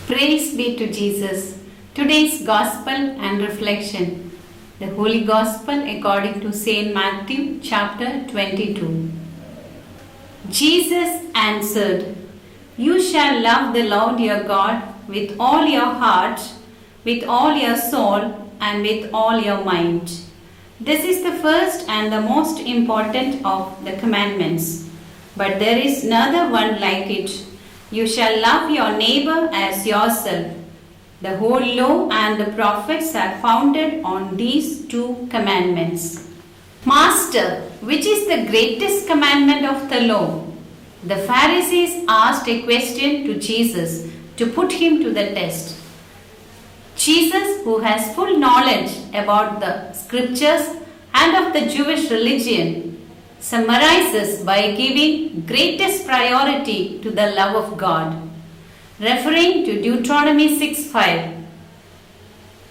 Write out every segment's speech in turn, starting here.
Praise be to Jesus. Today's Gospel and Reflection. The Holy Gospel according to St. Matthew chapter 22. Jesus answered, "You shall love the Lord your God with all your heart, with all your soul, and with all your mind. This is the first and the most important of the commandments. But there is another one like it. You shall love your neighbor as yourself. The whole law and the prophets are founded on these two commandments." "Master, which is the greatest commandment of the law?" The Pharisees asked a question to Jesus to put him to the test. Jesus, who has full knowledge about the scriptures and of the Jewish religion, summarizes by giving greatest priority to the love of God. Referring to Deuteronomy 6:5,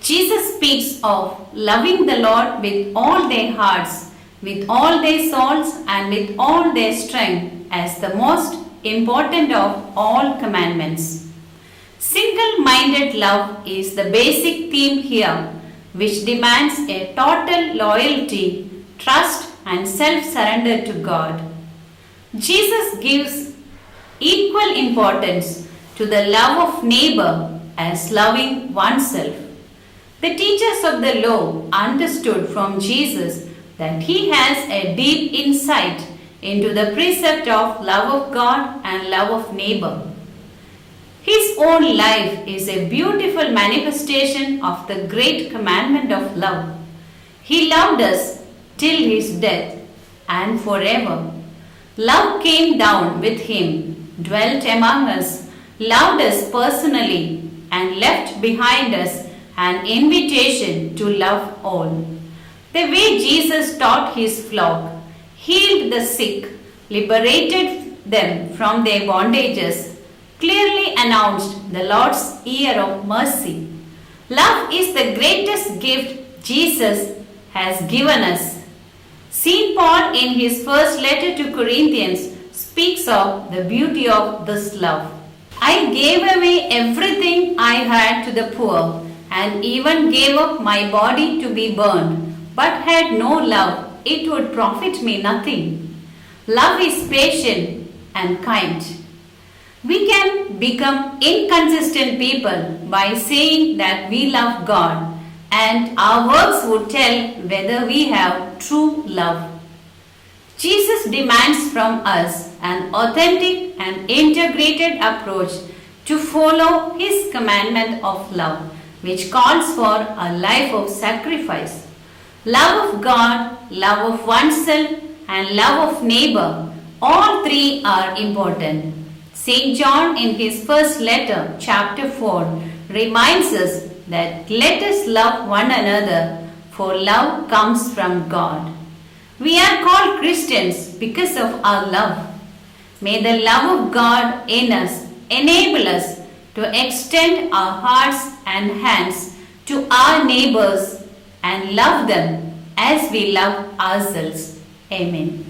Jesus speaks of loving the Lord with all their hearts, with all their souls, and with all their strength as the most important of all commandments. Single-minded love is the basic theme here, which demands a total loyalty, trust, and self-surrender to God. Jesus gives equal importance to the love of neighbor as loving oneself. The teachers of the law understood from Jesus that he has a deep insight into the precept of love of God and love of neighbor. His own life is a beautiful manifestation of the great commandment of love. He loved us till his death and forever. Love came down with him, dwelt among us, loved us personally, and left behind us an invitation to love all. The way Jesus taught his flock, healed the sick, liberated them from their bondages, clearly announced the Lord's year of mercy. Love is the greatest gift Jesus has given us. St. Paul, in his first letter to Corinthians, speaks of the beauty of this love. "I gave away everything I had to the poor, and even gave up my body to be burned, but had no love, it would profit me nothing." Love is patient and kind. We can become inconsistent people by saying that we love God, and our works would tell whether we have true love. Jesus demands from us an authentic and integrated approach to follow his commandment of love, which calls for a life of sacrifice. Love of God, love of oneself, and love of neighbor, all three are important. St. John, in his first letter, chapter 4, reminds us that let us love one another, for love comes from God. We are called Christians because of our love. May the love of God in us enable us to extend our hearts and hands to our neighbors and love them as we love ourselves. Amen.